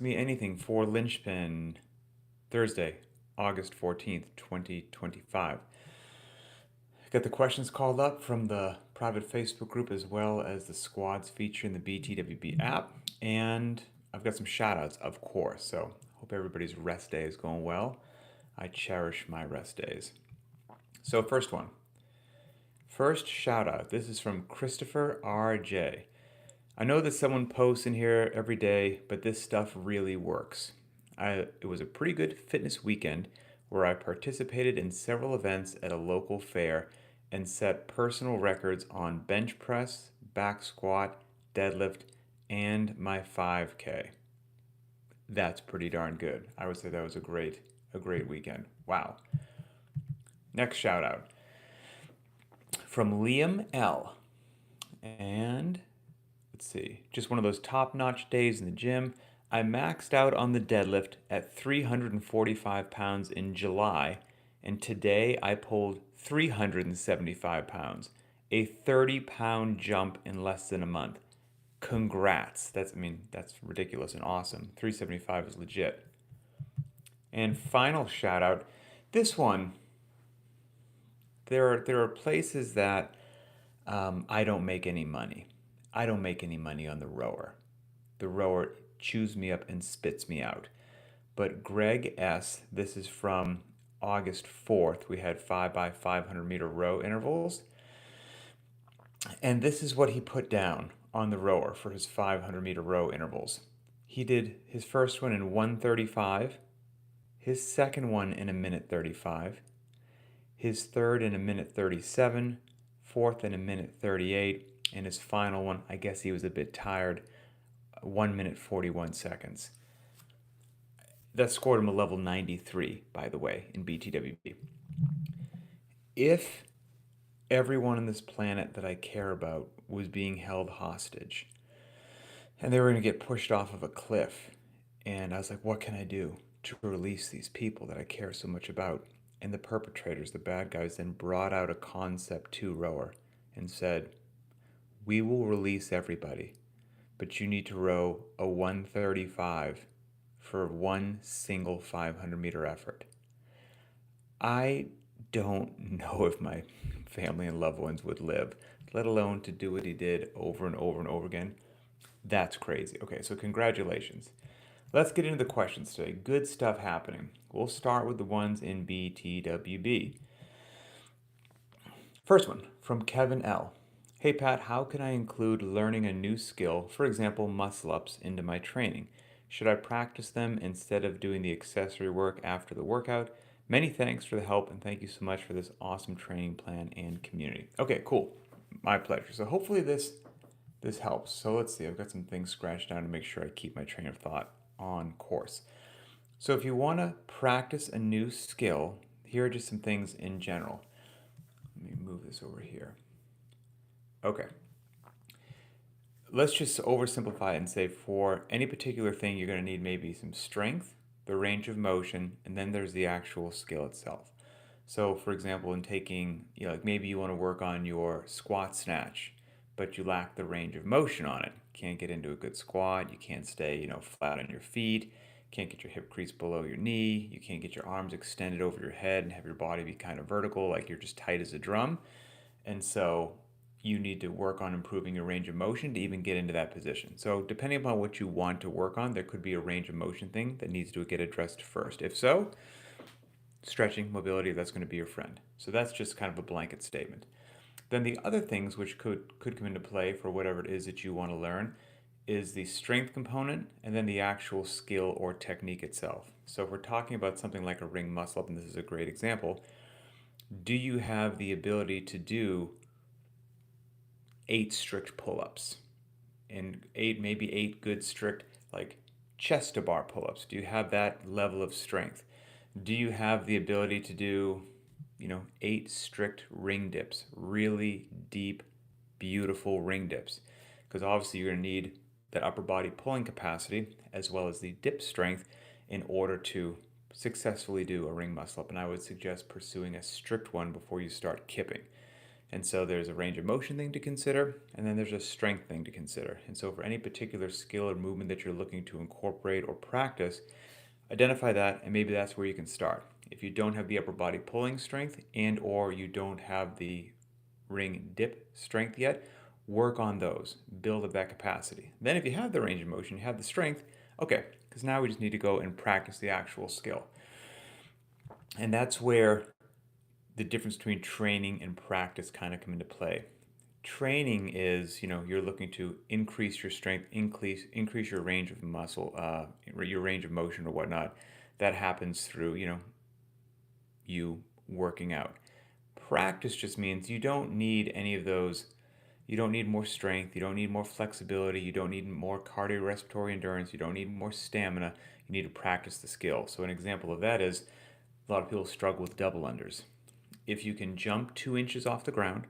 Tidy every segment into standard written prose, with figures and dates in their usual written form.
Me anything for Linchpin Thursday, August 14th, 2025. Got the questions called up from the private Facebook group as well as the squads feature in the BTWB app. And I've got some shout outs, of course. So hope everybody's rest day is going well. I cherish my rest days. So, first one. First shout out. This is from Christopher RJ. I know that someone posts in here every day, but this stuff really works. It was a pretty good fitness weekend where I participated in several events at a local fair and set personal records on bench press, back squat, deadlift, and my 5K. That's pretty darn good. I would say that was a great weekend. Wow. Next shout out from Liam L. And let's see, just one of those top notch days in the gym. I maxed out on the deadlift at 345 pounds in July, and today I pulled 375 pounds, a 30-pound jump in less than a month. Congrats. That's ridiculous and awesome. 375 is legit. And final shout out, this one, there are places that I don't make any money. I don't make any money on the rower. The rower chews me up and spits me out. But Greg S., this is from August 4th, we had 5 by 500 meter row intervals. And this is what he put down on the rower for his 500 meter row intervals. He did his first one in 1:35, his second one in a minute 35, his third in a minute 37, fourth in a minute 38, and his final one, I guess he was a bit tired, 1 minute 41 seconds. That scored him a level 93, by the way, in BTWB. If everyone on this planet that I care about was being held hostage and they were going to get pushed off of a cliff, and I was like, what can I do to release these people that I care so much about? And the perpetrators, the bad guys, then brought out a Concept 2 rower and said, we will release everybody, but you need to row a 135 for one single 500 meter effort. I don't know if my family and loved ones would live, let alone to do what he did over and over and over again. That's crazy. Okay, so congratulations. Let's get into the questions today. Good stuff happening. We'll start with the ones in BTWB. First one from Kevin L. Hey Pat, how can I include learning a new skill, for example, muscle ups, into my training? Should I practice them instead of doing the accessory work after the workout? Many thanks for the help and thank you so much for this awesome training plan and community. Okay, cool. My pleasure. So hopefully this helps. So let's see. I've got some things scratched down to make sure I keep my train of thought on course. So if you want to practice a new skill, here are just some things in general. Let me move this over here. Okay. Let's just oversimplify it and say for any particular thing, you're going to need maybe some strength, the range of motion, and then there's the actual skill itself. So, for example, in taking, like maybe you want to work on your squat snatch, but you lack the range of motion on it. Can't get into a good squat. You can't stay, flat on your feet. Can't get your hip crease below your knee. You can't get your arms extended over your head and have your body be kind of vertical, like you're just tight as a drum. And so you need to work on improving your range of motion to even get into that position. So depending upon what you want to work on, there could be a range of motion thing that needs to get addressed first. If so, stretching, mobility, that's going to be your friend. So that's just kind of a blanket statement. Then the other things which could come into play for whatever it is that you want to learn is the strength component and then the actual skill or technique itself. So if we're talking about something like a ring muscle up, and this is a great example, do you have the ability to do 8 strict pull-ups and maybe 8 good strict like chest to bar pull-ups? Do you have that level of strength? Do you have the ability to do 8 strict ring dips, really deep, beautiful ring dips? Because obviously you're going to need that upper body pulling capacity as well as the dip strength in order to successfully do a ring muscle up. And I would suggest pursuing a strict one before you start kipping. And so there's a range of motion thing to consider, and then there's a strength thing to consider. And so for any particular skill or movement that you're looking to incorporate or practice, identify that, and maybe that's where you can start. If you don't have the upper body pulling strength and or you don't have the ring dip strength yet, work on those. Build up that capacity. Then if you have the range of motion, you have the strength, okay, because now we just need to go and practice the actual skill. And that's where the difference between training and practice kind of come into play. Training is, you're looking to increase your strength, increase your range of muscle, your range of motion or whatnot. That happens through, you working out. Practice just means you don't need any of those. You don't need more strength. You don't need more flexibility. You don't need more cardiorespiratory endurance. You don't need more stamina. You need to practice the skill. So an example of that is a lot of people struggle with double unders. If you can jump 2 inches off the ground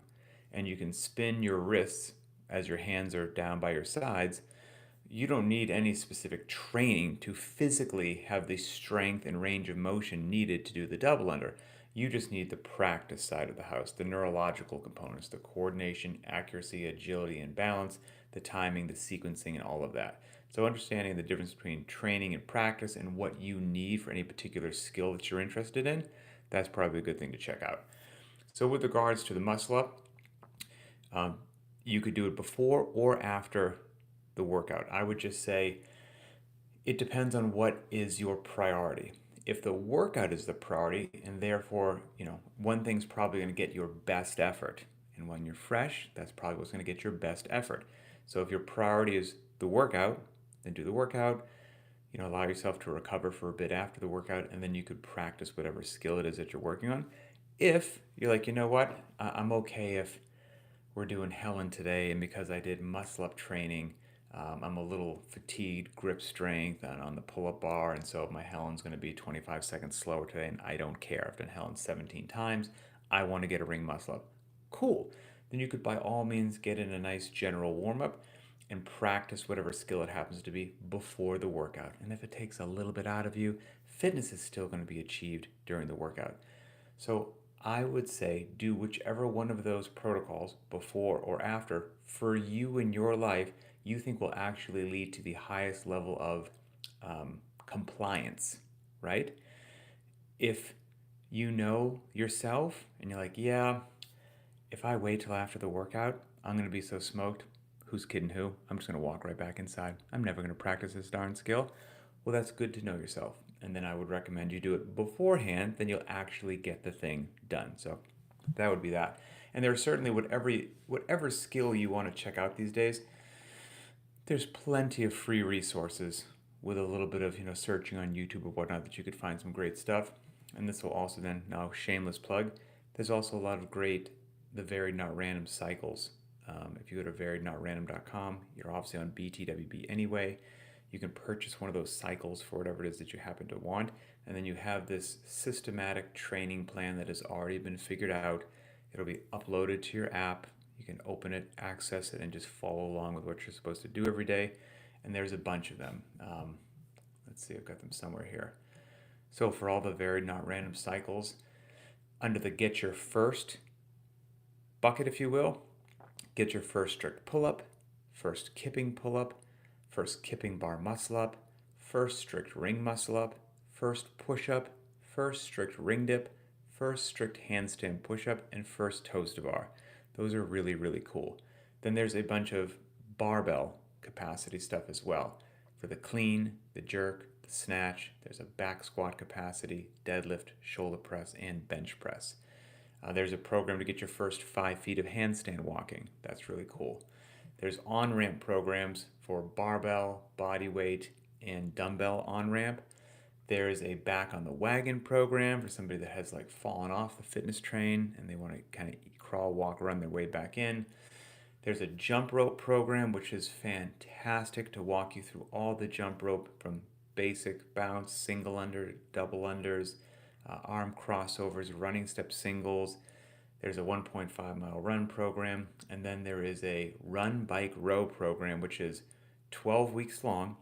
and you can spin your wrists as your hands are down by your sides, you don't need any specific training to physically have the strength and range of motion needed to do the double under. You just need the practice side of the house, the neurological components, the coordination, accuracy, agility, and balance, the timing, the sequencing, and all of that. So understanding the difference between training and practice and what you need for any particular skill that you're interested in, that's probably a good thing to check out. So with regards to the muscle up, you could do it before or after the workout. I would just say it depends on what is your priority. If the workout is the priority, and therefore, one thing's probably going to get your best effort. And when you're fresh, that's probably what's going to get your best effort. So if your priority is the workout, then do the workout. Allow yourself to recover for a bit after the workout, and then you could practice whatever skill it is that you're working on. If you're like, I'm okay if we're doing Helen today, and because I did muscle up training, I'm a little fatigued, grip strength on the pull-up bar, and so my Helen's going to be 25 seconds slower today, and I don't care. I've done Helen 17 times. I want to get a ring muscle up. Cool. Then you could by all means get in a nice general warm-up and practice whatever skill it happens to be before the workout. And if it takes a little bit out of you, fitness is still going to be achieved during the workout. So I would say do whichever one of those protocols, before or after, for you in your life, you think will actually lead to the highest level of compliance, right? If you know yourself and you're like, yeah, if I wait till after the workout, I'm going to be so smoked. Who's kidding who? I'm just going to walk right back inside. I'm never going to practice this darn skill. Well, that's good to know yourself. And then I would recommend you do it beforehand, then you'll actually get the thing done. So that would be that. And there's certainly whatever skill you want to check out these days, there's plenty of free resources with a little bit of searching on YouTube or whatnot that you could find some great stuff. And this will also then, now shameless plug, there's also a lot of great, the varied not random cycles. If you go to variednotrandom.com, you're obviously on BTWB anyway. You can purchase one of those cycles for whatever it is that you happen to want. And then you have this systematic training plan that has already been figured out. It'll be uploaded to your app. You can open it, access it, and just follow along with what you're supposed to do every day. And there's a bunch of them. Let's see, I've got them somewhere here. So for all the varied not random cycles, under the get your first bucket, if you will, get your first strict pull-up, first kipping pull-up, first kipping bar muscle up, first strict ring muscle up, first push-up, first strict ring dip, first strict handstand push-up, and first toes to bar. Those are really, really cool. Then there's a bunch of barbell capacity stuff as well. For the clean, the jerk, the snatch, there's a back squat capacity, deadlift, shoulder press, and bench press. There's a program to get your first 5 feet of handstand walking. That's really cool. There's on-ramp programs for barbell, body weight, and dumbbell on-ramp. There's a back on the wagon program for somebody that has fallen off the fitness train and they want to kind of crawl, walk, run their way back in. There's a jump rope program, which is fantastic to walk you through all the jump rope from basic bounce, single under, double unders, arm crossovers, running step singles. There's a 1.5 mile run program. And then there is a run, bike, row program, which is 12 weeks long.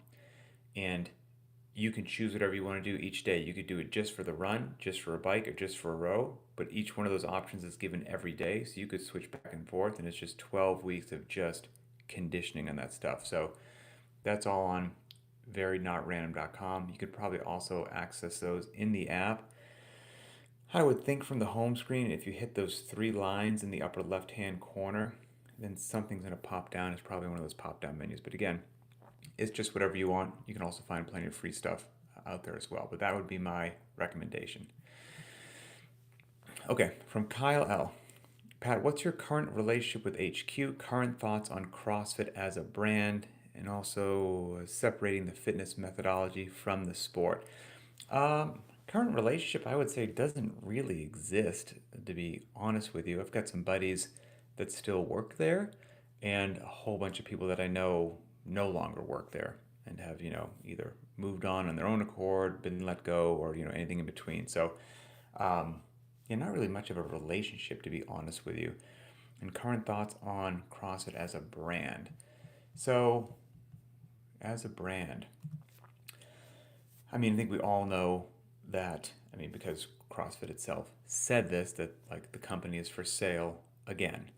And you can choose whatever you want to do each day. You could do it just for the run, just for a bike, or just for a row, but each one of those options is given every day. So you could switch back and forth, and it's just 12 weeks of just conditioning on that stuff. So that's all on variednotrandom.com. You could probably also access those in the app. I would think from the home screen, if you hit those three lines in the upper left hand corner, then something's going to pop down. It's probably one of those pop down menus. But again, it's just whatever you want. You can also find plenty of free stuff out there as well. But that would be my recommendation. Okay, from Kyle L. Pat, what's your current relationship with HQ? Current thoughts on CrossFit as a brand, and also separating the fitness methodology from the sport. Current relationship, I would say, doesn't really exist, to be honest with you. I've got some buddies that still work there, and a whole bunch of people that I know no longer work there and have, either moved on their own accord, been let go, or, anything in between. So, not really much of a relationship, to be honest with you. And current thoughts on CrossFit as a brand. So, as a brand, I think we all know that, because CrossFit itself said this, that like the company is for sale again.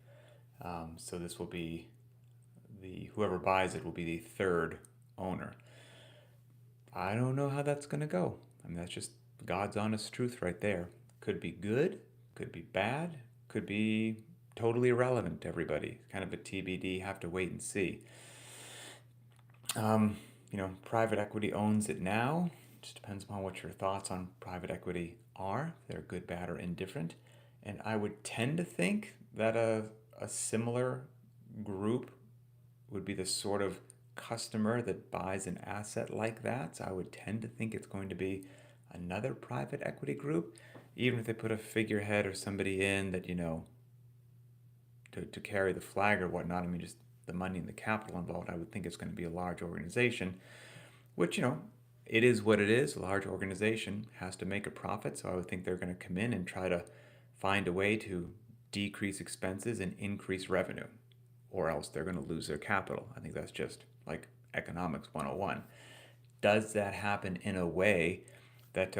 So this will be whoever buys it will be the third owner. I don't know how that's going to go. That's just God's honest truth right there. Could be good, could be bad, could be totally irrelevant to everybody. Kind of a TBD, have to wait and see. Private equity owns it now. Just depends upon what your thoughts on private equity are. If they're good, bad, or indifferent. And I would tend to think that a similar group would be the sort of customer that buys an asset like that. So I would tend to think it's going to be another private equity group, even if they put a figurehead or somebody in that, to carry the flag or whatnot. Just the money and the capital involved, I would think it's going to be a large organization, which, it is what it is. A large organization has to make a profit, so I would think they're going to come in and try to find a way to decrease expenses and increase revenue, or else they're going to lose their capital. I think that's just like economics 101. Does that happen in a way that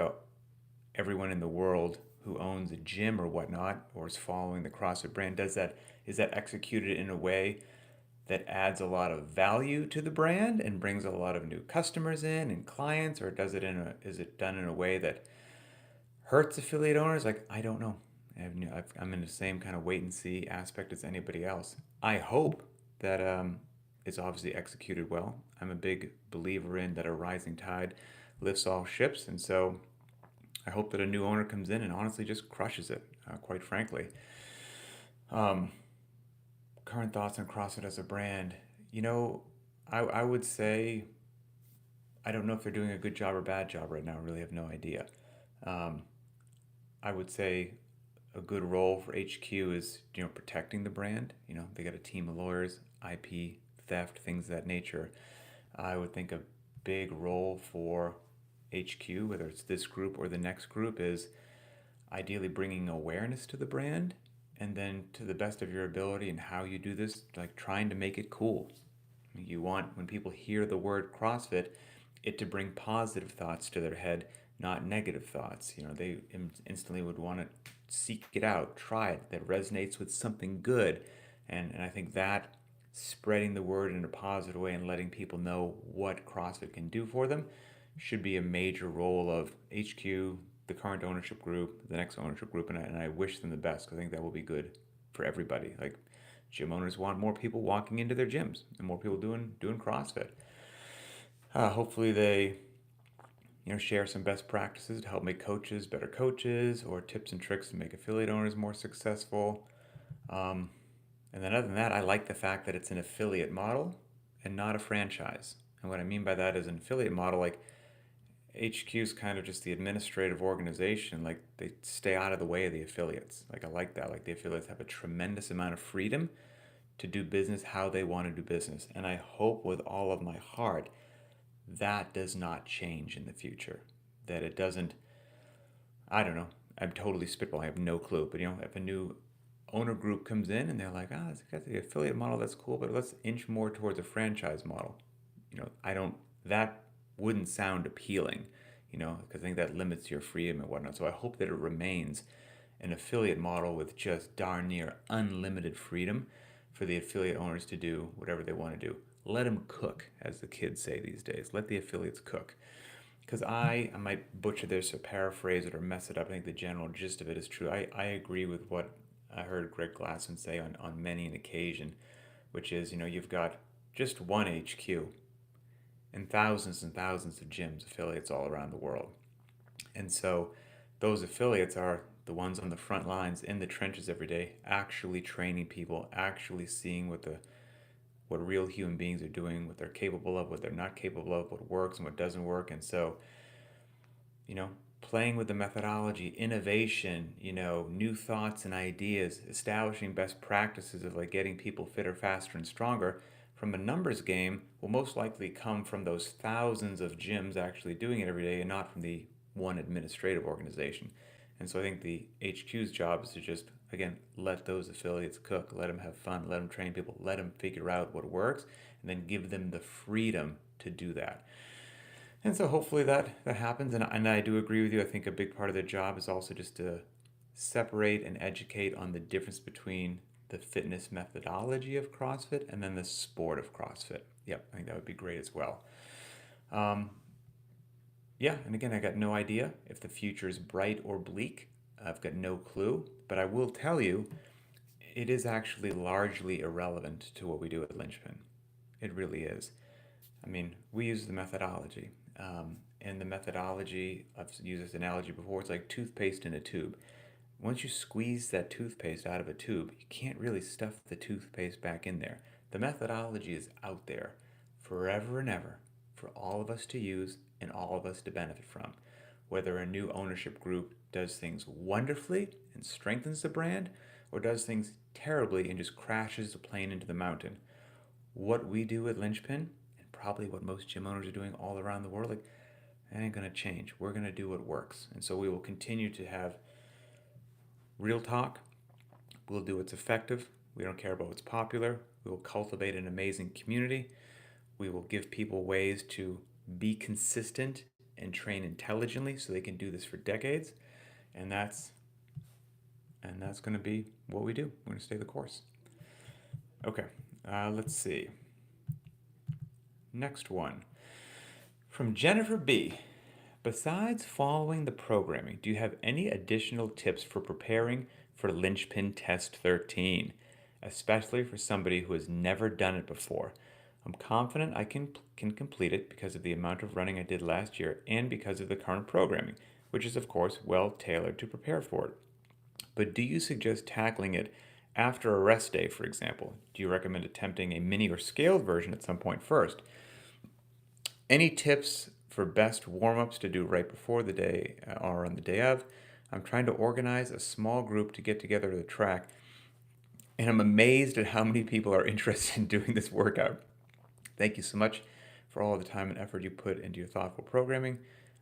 everyone in the world who owns a gym or whatnot, or is following the CrossFit brand, is that executed in a way that adds a lot of value to the brand and brings a lot of new customers in and clients, or is it done in a way that hurts affiliate owners? Like, I don't know. I'm in the same kind of wait and see aspect as anybody else. I hope that it's obviously executed well. I'm a big believer in that a rising tide lifts all ships, and so I hope that a new owner comes in and honestly just crushes it, quite frankly. Current thoughts on CrossFit as a brand. I would say I don't know if they're doing a good job or bad job right now. I really have no idea. I would say a good role for HQ is, protecting the brand. They got a team of lawyers, IP, theft, things of that nature. I would think a big role for HQ, whether it's this group or the next group, is ideally bringing awareness to the brand, and then to the best of your ability and how you do this, like trying to make it cool. You want, when people hear the word CrossFit, it to bring positive thoughts to their head, not negative thoughts. They instantly would want to seek it out, try it, that resonates with something good. And I think that spreading the word in a positive way and letting people know what CrossFit can do for them should be a major role of HQ, the current ownership group, the next ownership group, and I wish them the best, because I think that will be good for everybody. Like, gym owners want more people walking into their gyms and more people doing CrossFit. Hopefully they share some best practices to help make coaches better coaches, or tips and tricks to make affiliate owners more successful. And then other than that, I like the fact that it's an affiliate model and not a franchise. And what I mean by that is an affiliate model, like HQ is kind of just the administrative organization. Like, they stay out of the way of the affiliates. Like, I like that. Like, the affiliates have a tremendous amount of freedom to do business how they want to do business. And I hope with all of my heart that does not change in the future. That it doesn't, I don't know. I'm totally spitballing. I have no clue. But, if a new owner group comes in and they're like, it's got the affiliate model, that's cool, but let's inch more towards a franchise model. I don't, that wouldn't sound appealing, because I think that limits your freedom and whatnot. So I hope that it remains an affiliate model with just darn near unlimited freedom for the affiliate owners to do whatever they want to do. Let them cook, as the kids say these days. Let the affiliates cook. Because I might butcher this or paraphrase it or mess it up. I think the general gist of it is true. I agree with what I heard Greg Glassman say on many an occasion, which is, you've got just one HQ and thousands of gyms, affiliates all around the world. And so those affiliates are the ones on the front lines in the trenches every day, actually training people, actually seeing what real human beings are doing, what they're capable of, what they're not capable of, what works and what doesn't work. And so, playing with the methodology, innovation, new thoughts and ideas, establishing best practices of like getting people fitter, faster, and stronger from a numbers game will most likely come from those thousands of gyms actually doing it every day and not from the one administrative organization. And so I think the HQ's job is to just, again, let those affiliates cook, let them have fun, let them train people, let them figure out what works, and then give them the freedom to do that. And so hopefully that happens. And I do agree with you. I think a big part of their job is also just to separate and educate on the difference between the fitness methodology of CrossFit and then the sport of CrossFit. Yep, I think that would be great as well. Yeah, and again, I got no idea if the future is bright or bleak. I've got no clue, but I will tell you, it is actually largely irrelevant to what we do at Lynchpin. It really is. I mean, we use the methodology. And the methodology, I've used this analogy before, it's like toothpaste in a tube. Once you squeeze that toothpaste out of a tube, you can't really stuff the toothpaste back in there. The methodology is out there forever and ever for all of us to use and all of us to benefit from. Whether a new ownership group does things wonderfully and strengthens the brand, or does things terribly and just crashes the plane into the mountain. What we do at Lynchpin, and probably what most gym owners are doing all around the world, like, that ain't going to change. We're going to do what works. And so we will continue to have real talk. We'll do what's effective. We don't care about what's popular. We will cultivate an amazing community. We will give people ways to be consistent and train intelligently so they can do this for decades. And that's going to be what we do. We're going to stay the course. Okay, let's see. Next one. From Jennifer B. Besides following the programming, do you have any additional tips for preparing for Lynchpin Test 13, especially for somebody who has never done it before? I'm confident I can complete it because of the amount of running I did last year and because of the current programming, which is of course well tailored to prepare for it. But do you suggest tackling it after a rest day, for example? Do you recommend attempting a mini or scaled version at some point first? Any tips for best warm-ups to do right before the day or on the day of? I'm trying to organize a small group to get together to the track, and I'm amazed at how many people are interested in doing this workout. Thank you so much for all the time and effort you put into your thoughtful programming.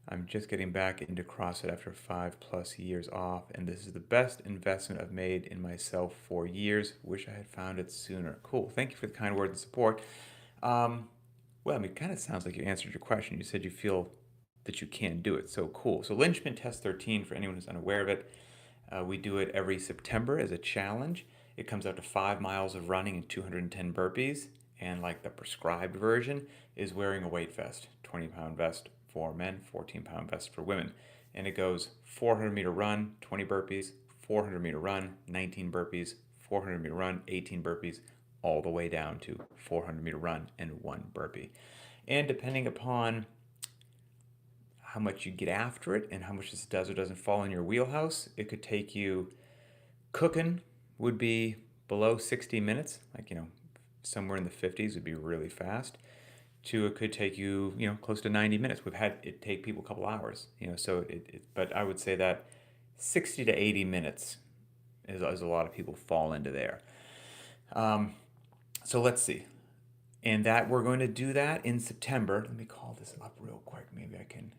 I'm just getting back into CrossFit after 5+ years off, and this is the best investment I've made in myself for years. Wish I had found it sooner. Cool. Thank you for the kind words and support. Well, I mean, it kind of sounds like you answered your question. You said you feel that you can do it. So cool. So Lynchpin Test 13, for anyone who's unaware of it, we do it every September as a challenge. It comes out to 5 miles of running and 210 burpees. And like the prescribed version is wearing a weight vest, 20-pound vest for men, 14-pound vest for women. And it goes 400-meter run, 20 burpees, 400-meter run, 19 burpees, 400-meter run, 18 burpees, all the way down to 400-meter run and 1 burpee. And depending upon how much you get after it and how much this does or doesn't fall in your wheelhouse, it could take you, cooking would be below 60 minutes, like, somewhere in the 50s would be really fast, to it could take you, close to 90 minutes. We've had it take people a couple hours, so but I would say that 60 to 80 minutes is a lot of people fall into there. So let's see. And that we're going to do that in September. Let me call this up real quick. Maybe I can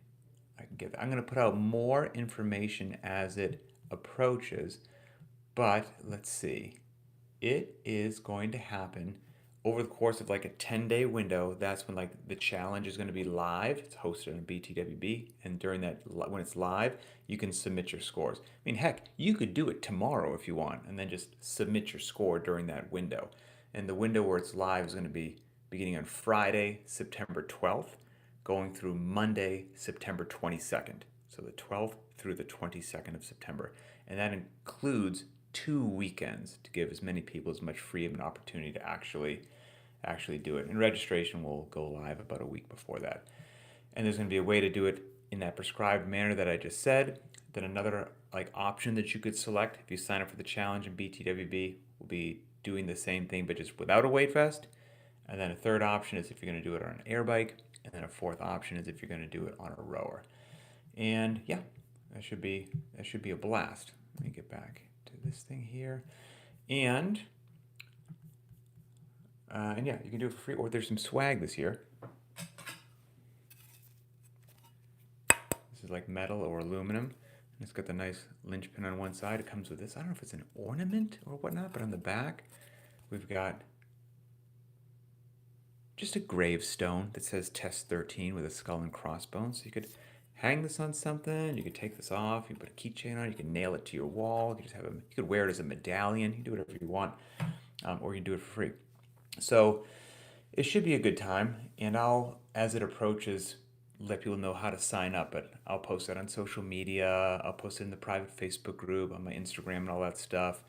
get that. I'm going to put out more information as it approaches, but let's see. It is going to happen over the course of like a 10-day window, that's when like the challenge is going to be live. It's hosted on BTWB, and during that, when it's live, you can submit your scores. I mean, heck, you could do it tomorrow if you want, and then just submit your score during that window. And the window where it's live is going to be beginning on Friday, September 12th, going through Monday, September 22nd. So the 12th through the 22nd of September. And that includes 2 weekends to give as many people as much free of an opportunity to actually do it. And registration will go live about a week before that. And there's going to be a way to do it in that prescribed manner that I just said. Then another like option that you could select if you sign up for the challenge in BTWB will be doing the same thing but just without a weight vest. And then a third option is if you're going to do it on an air bike. And then a fourth option is if you're going to do it on a rower. And yeah, that should be a blast. Let me get back to this thing here. And yeah, you can do it for free, or there's some swag this year. This is like metal or aluminum. And it's got the nice linchpin on one side. It comes with this. I don't know if it's an ornament or whatnot, but on the back, we've got just a gravestone that says Test 13 with a skull and crossbones. So you could hang this on something. You could take this off. You put a keychain on it. You can nail it to your wall. You could wear it as a medallion. You can do whatever you want, or you can do it for free. So it should be a good time, and I'll, as it approaches, let people know how to sign up. But I'll post that on social media. I'll post it in the private Facebook group, on my Instagram, and all that stuff.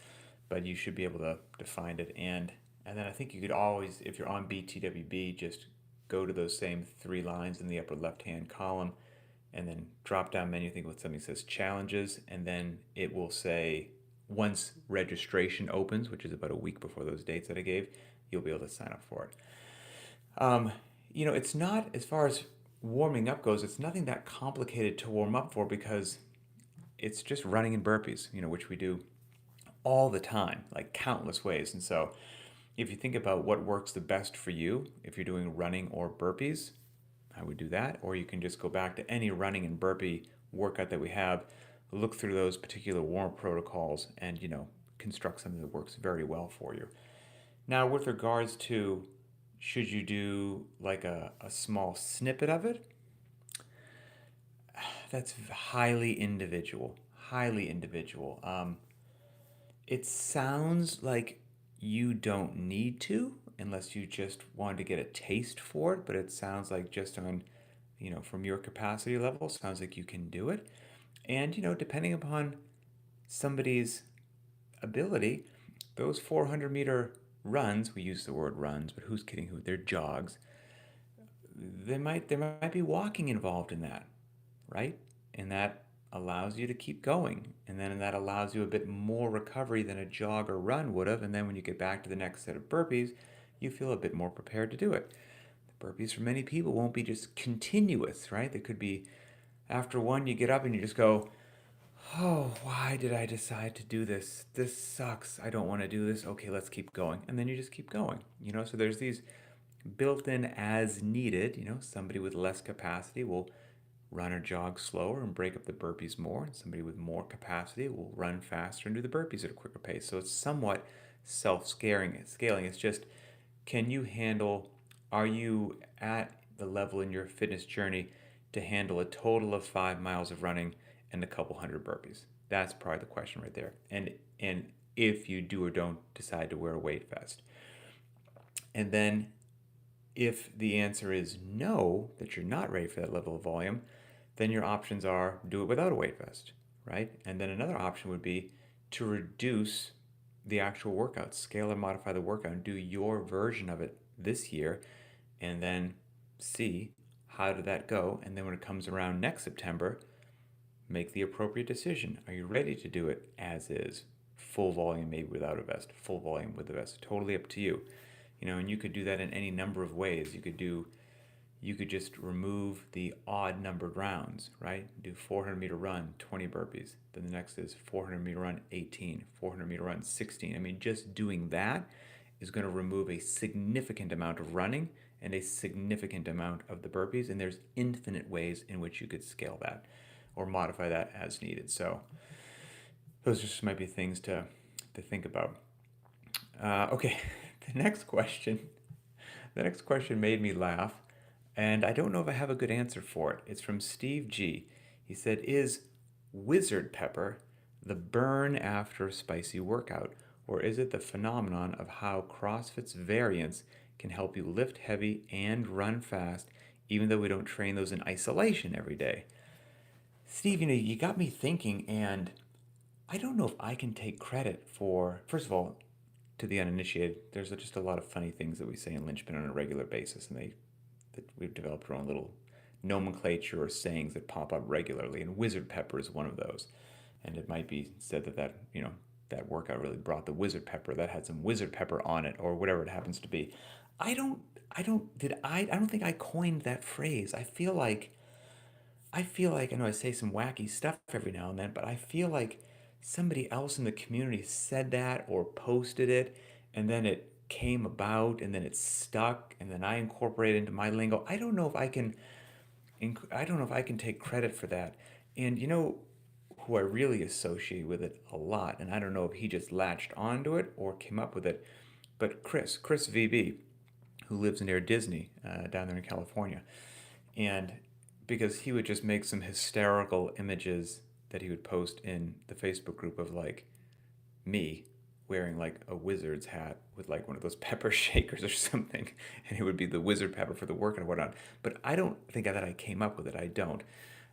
But you should be able to find it. And then I think you could always, if you're on BTWB, just go to those same 3 lines in the upper left-hand column, and then drop down menu, think with something that says challenges, and then it will say once registration opens, which is about a week before those dates that I gave, you'll be able to sign up for it. It's not, as far as warming up goes, it's nothing that complicated to warm up for because it's just running and burpees, which we do all the time, like countless ways. And so if you think about what works the best for you, if you're doing running or burpees, I would do that. Or you can just go back to any running and burpee workout that we have, look through those particular warm protocols, and construct something that works very well for you. Now, with regards to should you do like a small snippet of it, that's highly individual. Highly individual. It sounds like you don't need to unless you just want to get a taste for it, but it sounds like just on, from your capacity level, sounds like you can do it. And, depending upon somebody's ability, those 400-meter runs, we use the word runs, but who's kidding who? They're jogs. There might be walking involved in that, right? And that allows you to keep going. And then that allows you a bit more recovery than a jog or run would have. And then when you get back to the next set of burpees, you feel a bit more prepared to do it. The burpees for many people won't be just continuous, right? They could be, after one, you get up and you just go, oh, why did I decide to do this? This sucks. I don't want to do this. Okay, let's keep going. And then you just keep going, So there's these built in as needed, somebody with less capacity will run or jog slower and break up the burpees more. And somebody with more capacity will run faster and do the burpees at a quicker pace. So it's somewhat self-scaling. It's just, can you handle, are you at the level in your fitness journey to handle a total of 5 miles of running and a couple hundred burpees? That's probably the question right there. And if you do or don't decide to wear a weight vest. And then if the answer is no, that you're not ready for that level of volume, then your options are do it without a weight vest, right? And then another option would be to reduce the actual workout, scale and modify the workout, and do your version of it this year, and then see how did that go. And then when it comes around next September, make the appropriate decision. Are you ready to do it as is? Full volume, maybe without a vest, full volume with a vest, totally up to you. And you could do that in any number of ways. You could just remove the odd numbered rounds, right? Do 400-meter run, 20 burpees. Then the next is 400-meter run, 18, 400-meter run, 16. I mean, just doing that is going to remove a significant amount of running and a significant amount of the burpees. And there's infinite ways in which you could scale that or modify that as needed. So those just might be things to think about. Okay, the next question. The next question made me laugh, and I don't know if I have a good answer for it. It's from Steve G. He said, "Is wizard pepper the burn after a spicy workout, or is it the phenomenon of how CrossFit's variants can help you lift heavy and run fast, even though we don't train those in isolation every day?" Steve, you got me thinking, and I don't know if I can take credit for, first of all, to the uninitiated, there's just a lot of funny things that we say in Lynchpin on a regular basis, and that we've developed our own little nomenclature or sayings that pop up regularly, and wizard pepper is one of those. And it might be said that workout really brought the wizard pepper, that had some wizard pepper on it, or whatever it happens to be. I don't, I don't think I coined that phrase. I know I say some wacky stuff every now and then, but I feel like somebody else in the community said that or posted it, and then it came about, and then it stuck, and then I incorporated it into my lingo. I don't know if I can take credit for that. And who I really associate with it a lot, and I don't know if he just latched onto it or came up with it, but Chris VB, who lives near Disney, down there in California. And because he would just make some hysterical images that he would post in the Facebook group of like me wearing like a wizard's hat with like one of those pepper shakers or something, and it would be the wizard pepper for the workout and whatnot. But I don't think that I came up with it. I don't.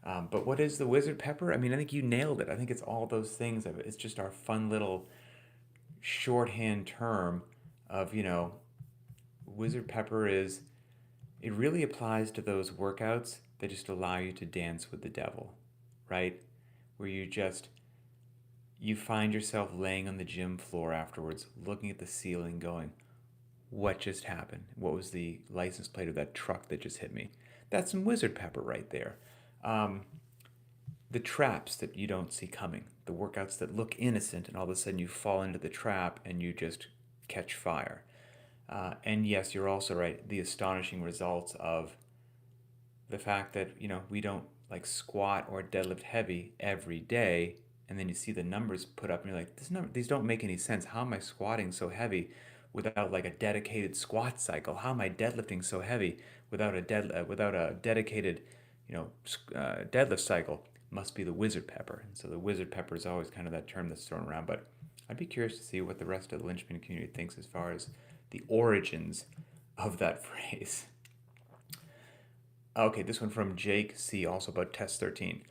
But what is the wizard pepper? I mean, I think you nailed it. I think it's all those things. It's just our fun little shorthand term of wizard pepper is, it really applies to those workouts that just allow you to dance with the devil, right? Where you find yourself laying on the gym floor afterwards, looking at the ceiling, going, "What just happened? What was the license plate of that truck that just hit me?" That's some wizard pepper right there. Um, the traps that you don't see coming, the workouts that look innocent, and all of a sudden you fall into the trap and you just catch fire. And yes, you're also right. The astonishing results of the fact that we don't like squat or deadlift heavy every day, and then you see the numbers put up, and you're like, these don't make any sense. How am I squatting so heavy without like a dedicated squat cycle? How am I deadlifting so heavy without a dedicated deadlift cycle? Must be the wizard pepper. And so the wizard pepper is always kind of that term that's thrown around. But I'd be curious to see what the rest of the Lynchpin community thinks as far as the origins of that phrase. Okay, this one from Jake C. Also about Test 13.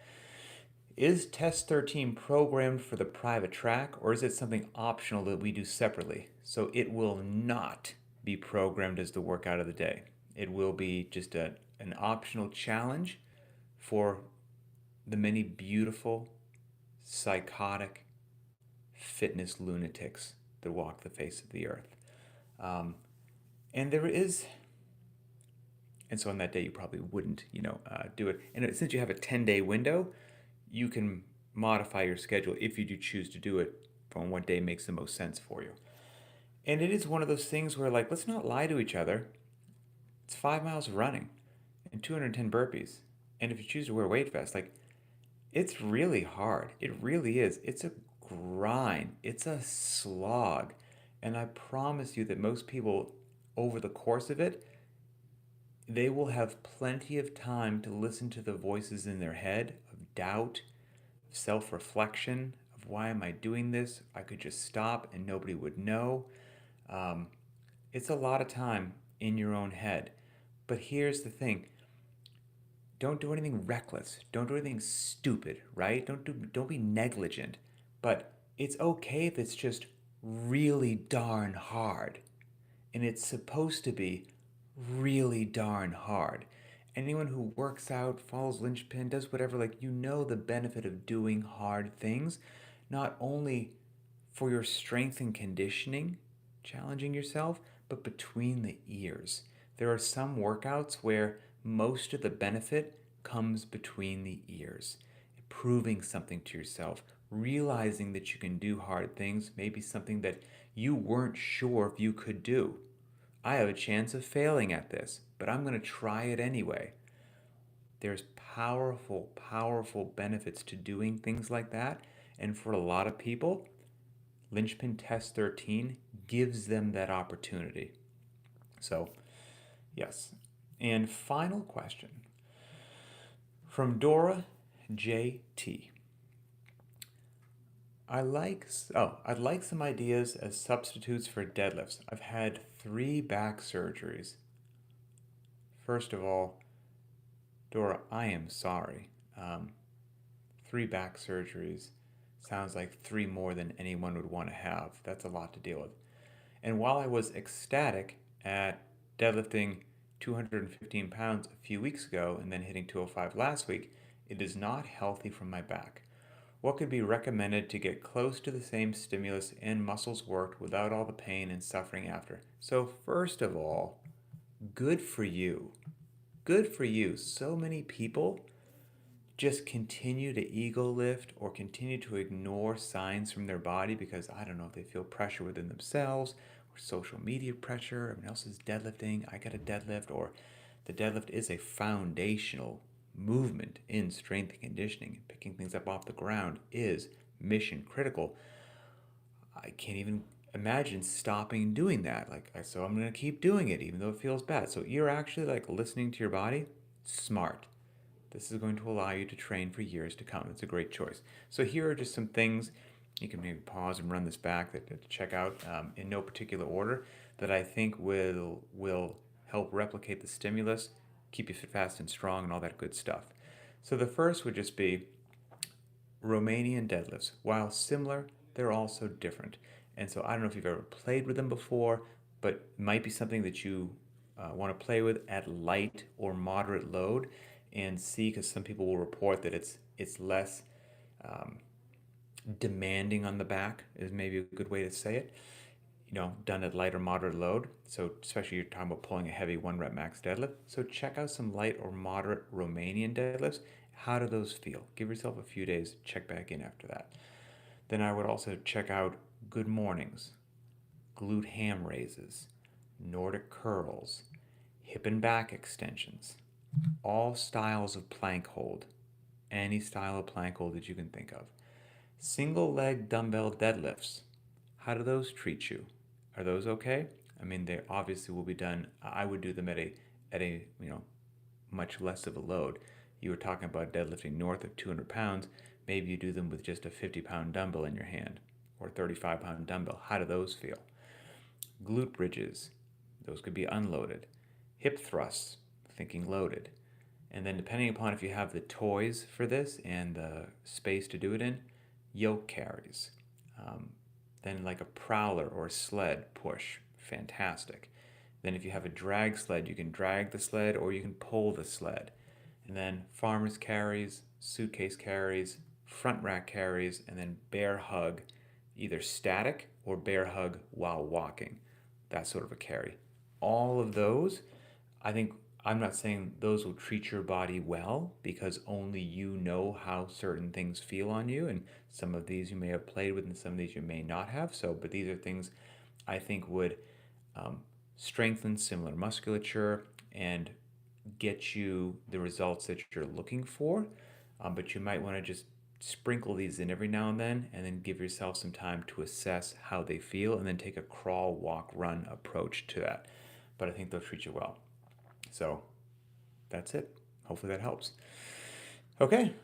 Is Test 13 programmed for the private track, or is it something optional that we do separately? So it will not be programmed as the workout of the day. It will be just an optional challenge for the many beautiful, psychotic fitness lunatics that walk the face of the earth. Um, and there is And so on that day, you probably wouldn't, do it. And since you have a 10-day window, you can modify your schedule if you do choose to do it from what day makes the most sense for you. And it is one of those things where, like, let's not lie to each other. It's 5 miles of running and 210 burpees. And if you choose to wear a weight vest, like, it's really hard. It really is. It's a grind, it's a slog. And I promise you that most people, over the course of it, they will have plenty of time to listen to the voices in their head of doubt, of self reflection, of why am I doing this? I could just stop and nobody would know. Um, it's a lot of time in your own head. But here's the thing, don't do anything reckless. Don't do anything stupid, right? Don't be negligent. But it's okay if it's just really darn hard. And it's supposed to be really darn hard. Anyone who works out, follows Linchpin, does whatever, like, the benefit of doing hard things, not only for your strength and conditioning, challenging yourself, but between the ears. There are some workouts where most of the benefit comes between the ears. Proving something to yourself, realizing that you can do hard things, maybe something that you weren't sure if you could do. I have a chance of failing at this, but I'm going to try it anyway. There's powerful, powerful benefits to doing things like that. And for a lot of people, Lynchpin Test 13 gives them that opportunity. So Yes. And final question from Dora JT. I'd like some ideas as substitutes for deadlifts. I've had 3 back surgeries. First of all, Dora, I am sorry. 3 back surgeries sounds like 3 more than anyone would want to have. That's a lot to deal with. And while I was ecstatic at deadlifting 215 pounds a few weeks ago and then hitting 205 last week, it is not healthy for my back. What could be recommended to get close to the same stimulus and muscles worked without all the pain and suffering after? So, first of all, good for you. Good for you. So many people just continue to ego lift or continue to ignore signs from their body because I don't know if they feel pressure within themselves or social media pressure. Everyone else is deadlifting. I got a deadlift, or the deadlift is a foundational movement in strength and conditioning. Picking things up off the ground is mission critical. I can't even imagine stopping doing that. So I'm going to keep doing it even though it feels bad. So you're actually like listening to your body. Smart. This is going to allow you to train for years to come. It's a great choice. So here are just some things you can maybe pause and run this back to check out in no particular order that I think will help replicate the stimulus, keep you fit, fast, and strong, and all that good stuff. So the first would just be Romanian deadlifts. While similar, they're also different. And so I don't know if you've ever played with them before, but it might be something that you want to play with at light or moderate load and see, because some people will report that it's less demanding on the back is maybe a good way to say it. Done at light or moderate load. So especially you're talking about pulling a heavy 1 rep max deadlift. So check out some light or moderate Romanian deadlifts. How do those feel? Give yourself a few days, check back in after that. Then I would also check out good mornings, glute ham raises, Nordic curls, hip and back extensions, all styles of plank hold, any style of plank hold that you can think of. Single leg dumbbell deadlifts, how do those treat you? Are those okay? I mean, they obviously will be done. I would do them at a much less of a load. You were talking about deadlifting north of 200 pounds. Maybe you do them with just a 50-pound dumbbell in your hand or 35-pound dumbbell. How do those feel? Glute bridges, those could be unloaded. Hip thrusts, thinking loaded. And then depending upon if you have the toys for this and the space to do it in, yoke carries. Then like a prowler or a sled push, fantastic. Then if you have a drag sled, you can drag the sled or you can pull the sled. And then farmer's carries, suitcase carries, front rack carries, and then bear hug, either static or bear hug while walking. That sort of a carry. All of those, I'm not saying those will treat your body well, because only you know how certain things feel on you, and some of these you may have played with and some of these you may not have. But these are things I think would strengthen similar musculature and get you the results that you're looking for. But you might want to just sprinkle these in every now and then give yourself some time to assess how they feel, and then take a crawl, walk, run approach to that. But I think they'll treat you well. So that's it. Hopefully that helps. Okay.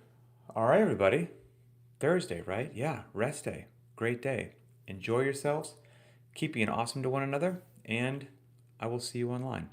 All right, everybody. Thursday, right? Yeah, rest day. Great day. Enjoy yourselves. Keep being awesome to one another, and I will see you online.